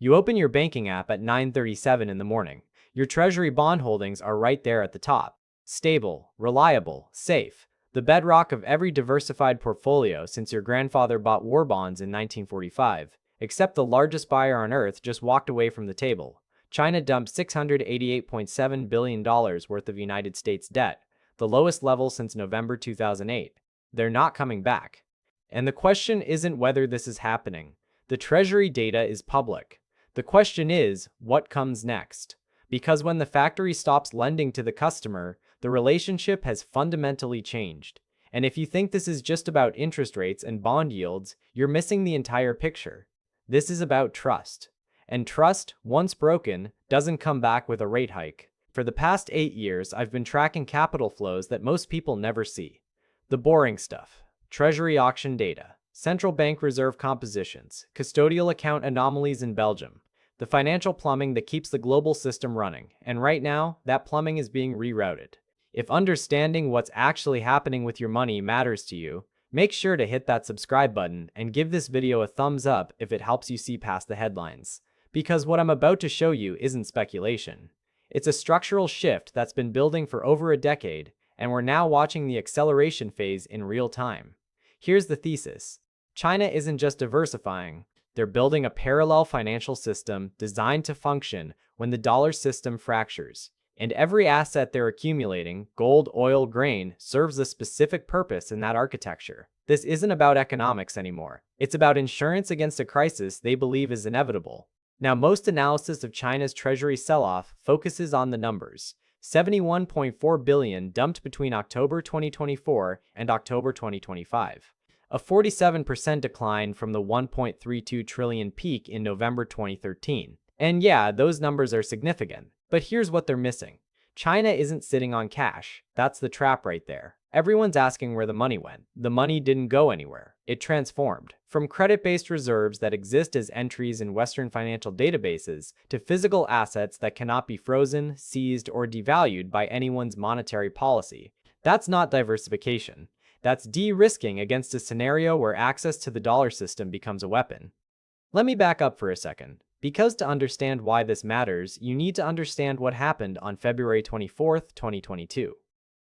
You open your banking app at 9:37 in the morning. Your treasury bond holdings are right there at the top. Stable, reliable, safe. The bedrock of every diversified portfolio since your grandfather bought war bonds in 1945. Except the largest buyer on earth just walked away from the table. China dumped $688.7 billion worth of United States debt, the lowest level since November 2008. They're not coming back. And the question isn't whether this is happening. The Treasury data is public. The question is, what comes next? Because when the factory stops lending to the customer, the relationship has fundamentally changed. And if you think this is just about interest rates and bond yields, you're missing the entire picture. This is about trust. And trust, once broken, doesn't come back with a rate hike. For the past 8 years, I've been tracking capital flows that most people never see. The boring stuff. Treasury auction data. Central bank reserve compositions. Custodial account anomalies in Belgium. The financial plumbing that keeps the global system running. And right now, that plumbing is being rerouted. If understanding what's actually happening with your money matters to you, make sure to hit that subscribe button and give this video a thumbs up if it helps you see past the headlines. Because what I'm about to show you isn't speculation. It's a structural shift that's been building for over a decade, and we're now watching the acceleration phase in real time. Here's the thesis. China isn't just diversifying, they're building a parallel financial system designed to function when the dollar system fractures. And every asset they're accumulating, gold, oil, grain, serves a specific purpose in that architecture. This isn't about economics anymore. It's about insurance against a crisis they believe is inevitable. Now, most analysis of China's treasury sell-off focuses on the numbers. 71.4 billion dumped between October 2024 and October 2025. A 47% decline from the 1.32 trillion peak in November 2013. And yeah, those numbers are significant. But here's what they're missing. China isn't sitting on cash. That's the trap right there. Everyone's asking where the money went. The money didn't go anywhere. It transformed. From credit-based reserves that exist as entries in Western financial databases to physical assets that cannot be frozen, seized, or devalued by anyone's monetary policy. That's not diversification. That's de-risking against a scenario where access to the dollar system becomes a weapon. Let me back up for a second. Because to understand why this matters, you need to understand what happened on February 24, 2022.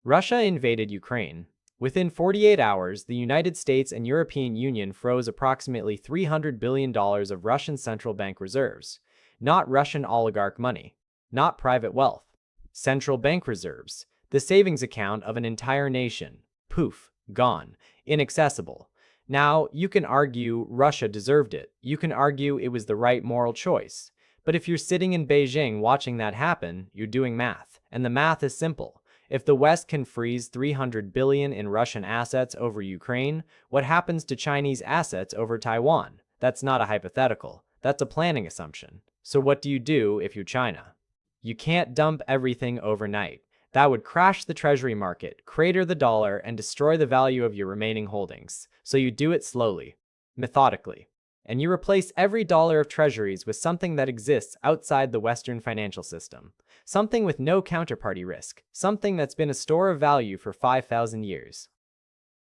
Russia invaded Ukraine. Within 48 hours, the United States and European Union froze approximately $300 billion of Russian central bank reserves. Not Russian oligarch money. Not private wealth. Central bank reserves. The savings account of an entire nation. Poof. Gone. Inaccessible. Now, you can argue Russia deserved it. You can argue it was the right moral choice. But if you're sitting in Beijing watching that happen, you're doing math. And the math is simple. If the West can freeze $300 billion in Russian assets over Ukraine, what happens to Chinese assets over Taiwan? That's not a hypothetical. That's a planning assumption. So what do you do if you're China? You can't dump everything overnight. That would crash the treasury market, crater the dollar, and destroy the value of your remaining holdings. So you do it slowly, methodically. And you replace every dollar of treasuries with something that exists outside the Western financial system. Something with no counterparty risk. Something that's been a store of value for 5,000 years.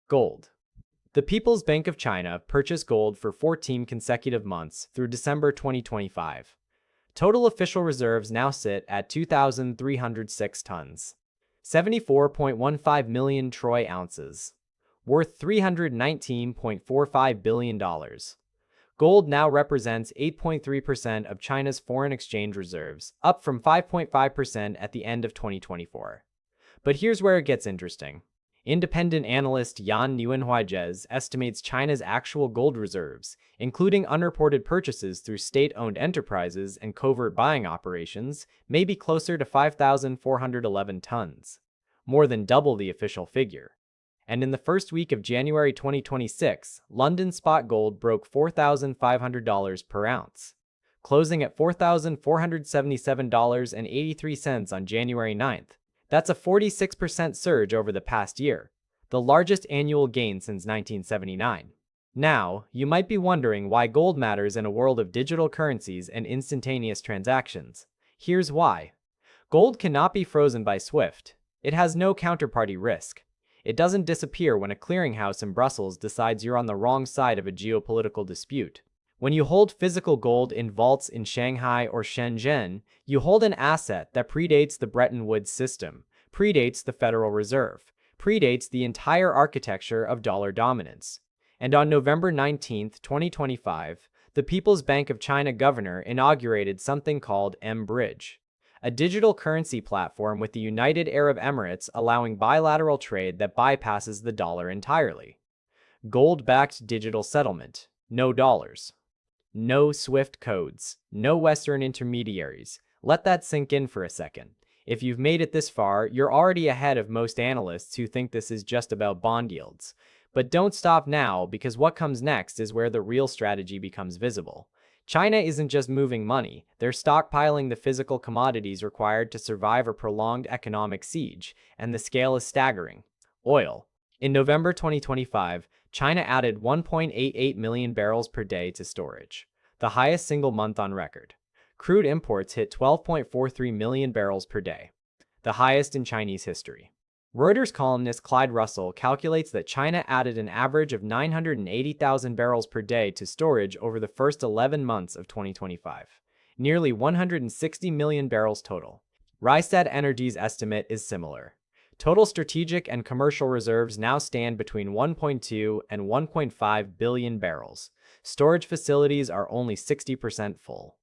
Gold. The People's Bank of China purchased gold for 14 consecutive months through December 2025. Total official reserves now sit at 2,306 tons. 74.15 million troy ounces. Worth $319.45 billion. Gold now represents 8.3% of China's foreign exchange reserves, up from 5.5% at the end of 2024. But here's where it gets interesting. Independent analyst Yan Nguyenhuaijez estimates China's actual gold reserves, including unreported purchases through state-owned enterprises and covert buying operations, may be closer to 5,411 tons, more than double the official figure. And in the first week of January 2026, London spot gold broke $4,500 per ounce, closing at $4,477.83 on January 9th. That's a 46% surge over the past year, the largest annual gain since 1979. Now, you might be wondering why gold matters in a world of digital currencies and instantaneous transactions. Here's why. Gold cannot be frozen by SWIFT. It has no counterparty risk. It doesn't disappear when a clearinghouse in Brussels decides you're on the wrong side of a geopolitical dispute. When you hold physical gold in vaults in Shanghai or Shenzhen, you hold an asset that predates the Bretton Woods system, predates the Federal Reserve, predates the entire architecture of dollar dominance. And on November 19, 2025, the People's Bank of China governor inaugurated something called mBridge, a digital currency platform with the United Arab Emirates allowing bilateral trade that bypasses the dollar entirely. Gold-backed digital settlement. No dollars. No SWIFT codes. No Western intermediaries. Let that sink in for a second. If you've made it this far, you're already ahead of most analysts who think this is just about bond yields. But don't stop now, because what comes next is where the real strategy becomes visible. China isn't just moving money, they're stockpiling the physical commodities required to survive a prolonged economic siege, and the scale is staggering. Oil. In November 2025, China added 1.88 million barrels per day to storage, the highest single month on record. Crude imports hit 12.43 million barrels per day, the highest in Chinese history. Reuters columnist Clyde Russell calculates that China added an average of 980,000 barrels per day to storage over the first 11 months of 2025, nearly 160 million barrels total. Rystad Energy's estimate is similar. Total strategic and commercial reserves now stand between 1.2 and 1.5 billion barrels. Storage facilities are only 60% full.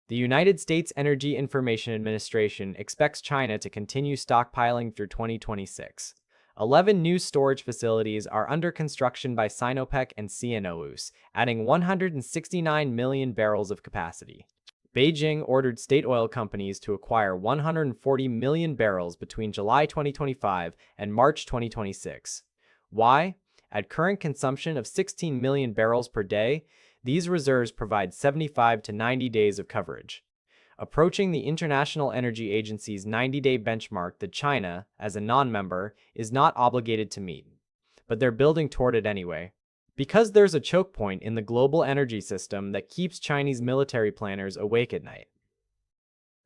The United States Energy Information Administration expects China to continue stockpiling through 2026. 11 new storage facilities are under construction by Sinopec and CNOOS, adding 169 million barrels of capacity. Beijing ordered state oil companies to acquire 140 million barrels between July 2025 and March 2026. Why? At current consumption of 16 million barrels per day, these reserves provide 75 to 90 days of coverage, approaching the International Energy Agency's 90-day benchmark that China, as a non-member, is not obligated to meet. But they're building toward it anyway. Because there's a choke point in the global energy system that keeps Chinese military planners awake at night.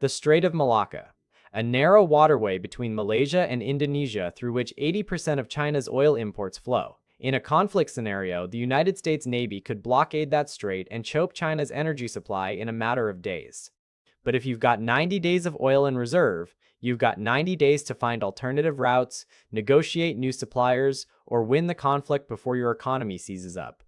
The Strait of Malacca, a narrow waterway between Malaysia and Indonesia through which 80% of China's oil imports flow. In a conflict scenario, the United States Navy could blockade that strait and choke China's energy supply in a matter of days. But if you've got 90 days of oil in reserve, you've got 90 days to find alternative routes, negotiate new suppliers, or win the conflict before your economy seizes up.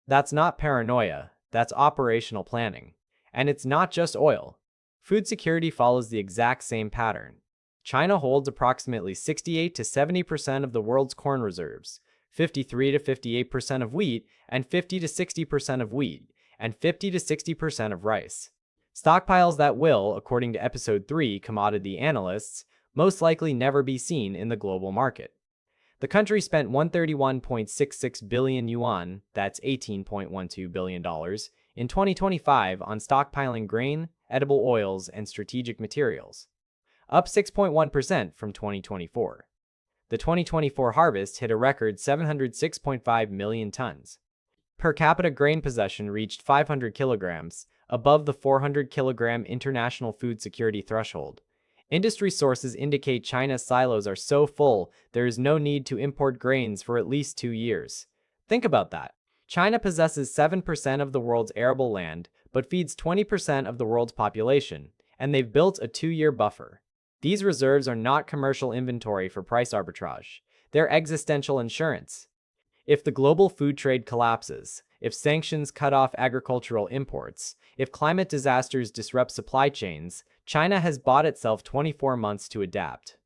That's not paranoia, that's operational planning. And it's not just oil. Food security follows the exact same pattern. China holds approximately 68 to 70% of the world's corn reserves, 53 to 58% of wheat, and 50 to 60% of wheat, and 50 to 60% of rice. Stockpiles that will, according to Episode 3, Commodity Analysts, most likely never be seen in the global market. The country spent 131.66 billion yuan, that's $18.12 billion, in 2025 on stockpiling grain, edible oils, and strategic materials, up 6.1% from 2024. The 2024 harvest hit a record 706.5 million tons. Per capita grain possession reached 500 kilograms, above the 400 kilogram international food security threshold. Industry sources indicate China's silos are so full there is no need to import grains for at least 2 years. Think about that. China possesses 7% of the world's arable land, but feeds 20% of the world's population, and they've built a 2-year buffer. These reserves are not commercial inventory for price arbitrage. They're existential insurance. If the global food trade collapses, if sanctions cut off agricultural imports, if climate disasters disrupt supply chains, China has bought itself 24 months to adapt.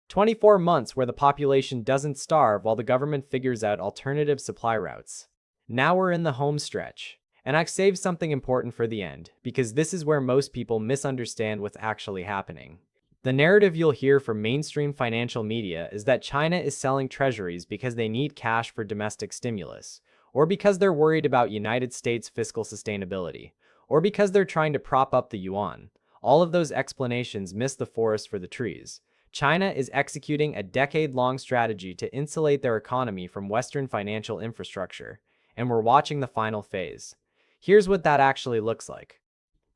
24 months where the population doesn't starve while the government figures out alternative supply routes. Now we're in the home stretch. And I've saved something important for the end, because this is where most people misunderstand what's actually happening. The narrative you'll hear from mainstream financial media is that China is selling treasuries because they need cash for domestic stimulus, or because they're worried about United States fiscal sustainability, or because they're trying to prop up the yuan. All of those explanations miss the forest for the trees. China is executing a decade-long strategy to insulate their economy from Western financial infrastructure, and we're watching the final phase. Here's what that actually looks like.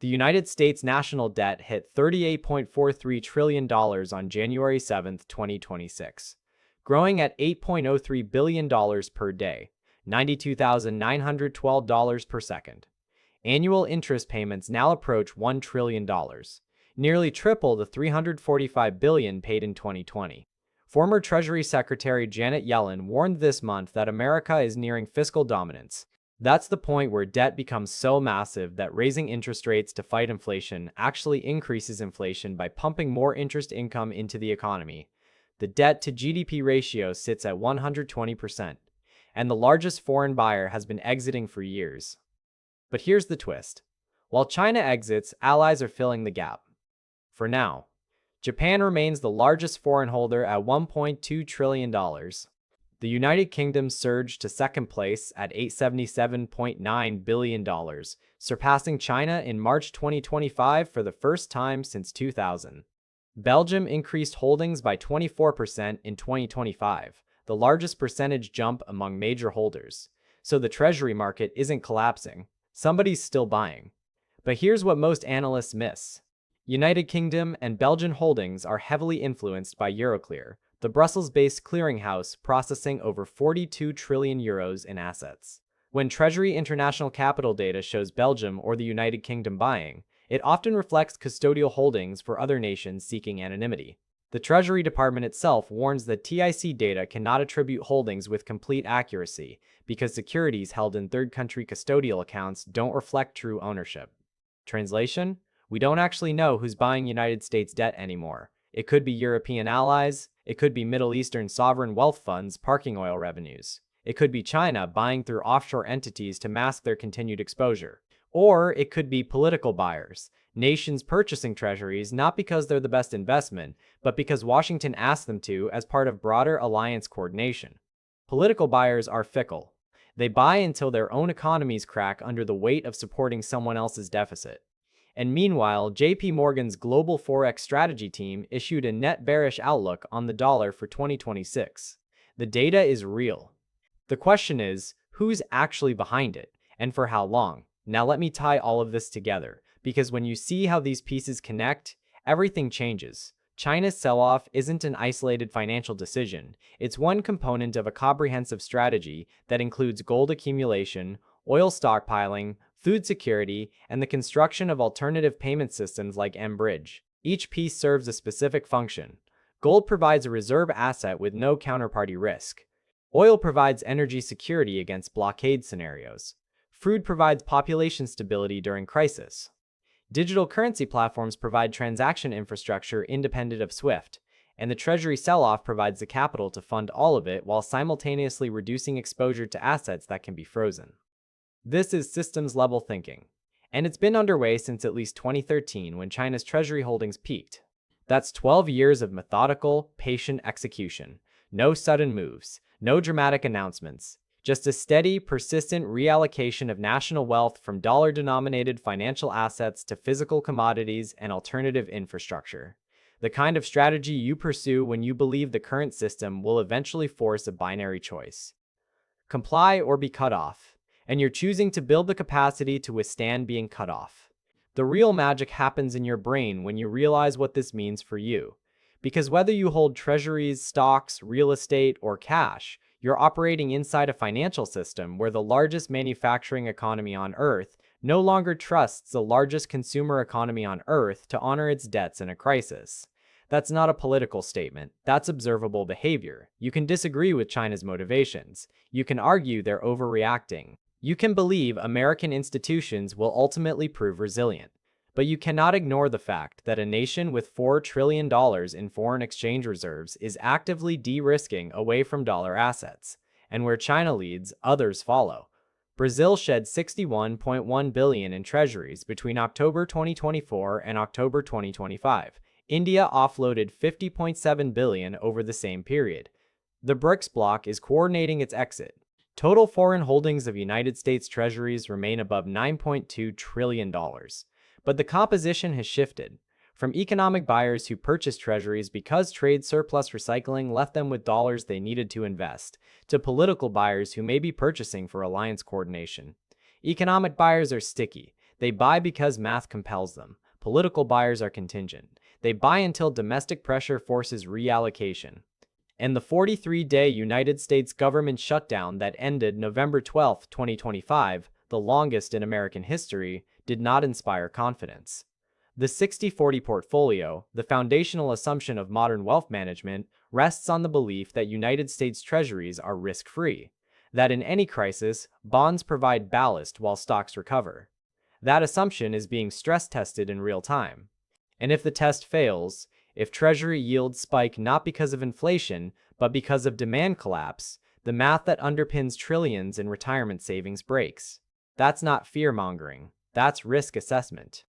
The United States national debt hit $38.43 trillion on January 7, 2026, growing at $8.03 billion per day, $92,912 per second. Annual interest payments now approach $1 trillion, nearly triple the $345 billion paid in 2020. Former Treasury Secretary Janet Yellen warned this month that America is nearing fiscal dominance. That's the point where debt becomes so massive that raising interest rates to fight inflation actually increases inflation by pumping more interest income into the economy. The debt to GDP ratio sits at 120%, and the largest foreign buyer has been exiting for years. But here's the twist. While China exits, allies are filling the gap. For now, Japan remains the largest foreign holder at $1.2 trillion. The United Kingdom surged to second place at $877.9 billion, surpassing China in March 2025 for the first time since 2000. Belgium increased holdings by 24% in 2025, the largest percentage jump among major holders. So the treasury market isn't collapsing. Somebody's still buying. But here's what most analysts miss. United Kingdom and Belgian holdings are heavily influenced by Euroclear, the Brussels-based clearinghouse processing over 42 trillion euros in assets. When Treasury International Capital data shows Belgium or the United Kingdom buying, it often reflects custodial holdings for other nations seeking anonymity. The Treasury Department itself warns that TIC data cannot attribute holdings with complete accuracy because securities held in third-country custodial accounts don't reflect true ownership. Translation? We don't actually know who's buying United States debt anymore. It could be European allies, it could be Middle Eastern sovereign wealth funds parking oil revenues. It could be China buying through offshore entities to mask their continued exposure. Or it could be political buyers, nations purchasing treasuries not because they're the best investment, but because Washington asked them to as part of broader alliance coordination. Political buyers are fickle. They buy until their own economies crack under the weight of supporting someone else's deficit. And meanwhile, JP Morgan's global forex strategy team issued a net bearish outlook on the dollar for 2026. The data is real. The question is, who's actually behind it, and for how long? Now let me tie all of this together, because when you see how these pieces connect, everything changes. China's sell-off isn't an isolated financial decision. It's one component of a comprehensive strategy that includes gold accumulation, oil stockpiling, food security, and the construction of alternative payment systems like mBridge. Each piece serves a specific function. Gold provides a reserve asset with no counterparty risk. Oil provides energy security against blockade scenarios. Food provides population stability during crisis. Digital currency platforms provide transaction infrastructure independent of SWIFT, and the Treasury sell-off provides the capital to fund all of it while simultaneously reducing exposure to assets that can be frozen. This is systems-level thinking, and it's been underway since at least 2013 when China's Treasury holdings peaked. That's 12 years of methodical, patient execution. No sudden moves, no dramatic announcements. Just a steady, persistent reallocation of national wealth from dollar-denominated financial assets to physical commodities and alternative infrastructure. The kind of strategy you pursue when you believe the current system will eventually force a binary choice. Comply or be cut off, and you're choosing to build the capacity to withstand being cut off. The real magic happens in your brain when you realize what this means for you. Because whether you hold treasuries, stocks, real estate, or cash, you're operating inside a financial system where the largest manufacturing economy on Earth no longer trusts the largest consumer economy on Earth to honor its debts in a crisis. That's not a political statement, that's observable behavior. You can disagree with China's motivations. You can argue they're overreacting. You can believe American institutions will ultimately prove resilient. But you cannot ignore the fact that a nation with $4 trillion in foreign exchange reserves is actively de-risking away from dollar assets. And where China leads, others follow. Brazil shed $61.1 billion in treasuries between October 2024 and October 2025. India offloaded $50.7 billion over the same period. The BRICS bloc is coordinating its exit. Total foreign holdings of United States treasuries remain above $9.2 trillion. But the composition has shifted. From economic buyers who purchased treasuries because trade surplus recycling left them with dollars they needed to invest, to political buyers who may be purchasing for alliance coordination. Economic buyers are sticky. They buy because math compels them. Political buyers are contingent. They buy until domestic pressure forces reallocation. And the 43-day United States government shutdown that ended November 12, 2025, the longest in American history, did not inspire confidence. The 60-40 portfolio, the foundational assumption of modern wealth management, rests on the belief that United States Treasuries are risk-free, that in any crisis, bonds provide ballast while stocks recover. That assumption is being stress-tested in real time. And if the test fails, if Treasury yields spike not because of inflation, but because of demand collapse, the math that underpins trillions in retirement savings breaks. That's not fear-mongering. That's risk assessment.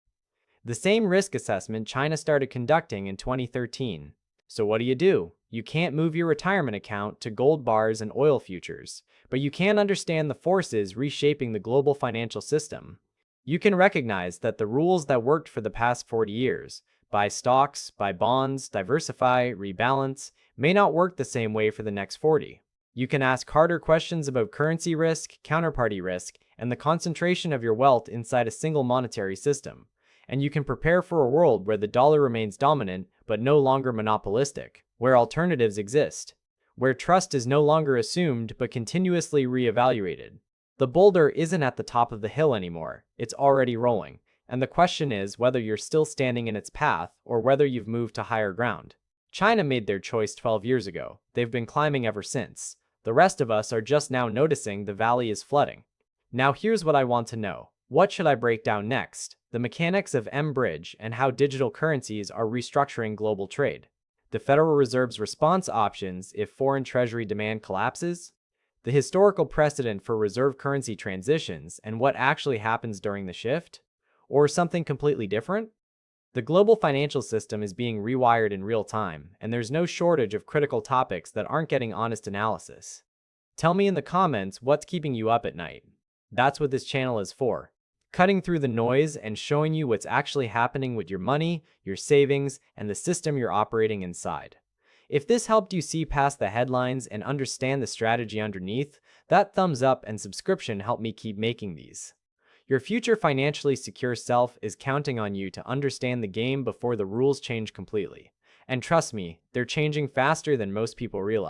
The same risk assessment China started conducting in 2013. So what do? You can't move your retirement account to gold bars and oil futures, but you can understand the forces reshaping the global financial system. You can recognize that the rules that worked for the past 40 years, buy stocks, buy bonds, diversify, rebalance, may not work the same way for the next 40. You can ask harder questions about currency risk, counterparty risk, and the concentration of your wealth inside a single monetary system. And you can prepare for a world where the dollar remains dominant but no longer monopolistic, where alternatives exist, where trust is no longer assumed but continuously reevaluated. The boulder isn't at the top of the hill anymore, it's already rolling, and the question is whether you're still standing in its path or whether you've moved to higher ground. China made their choice 12 years ago. They've been climbing ever since. The rest of us are just now noticing the valley is flooding. Now here's what I want to know. What should I break down next? The mechanics of mBridge and how digital currencies are restructuring global trade. The Federal Reserve's response options if foreign treasury demand collapses. The historical precedent for reserve currency transitions and what actually happens during the shift. Or something completely different? The global financial system is being rewired in real time, and there's no shortage of critical topics that aren't getting honest analysis. Tell me in the comments what's keeping you up at night. That's what this channel is for. Cutting through the noise and showing you what's actually happening with your money, your savings, and the system you're operating inside. If this helped you see past the headlines and understand the strategy underneath, that thumbs up and subscription help me keep making these. Your future financially secure self is counting on you to understand the game before the rules change completely. And trust me, they're changing faster than most people realize.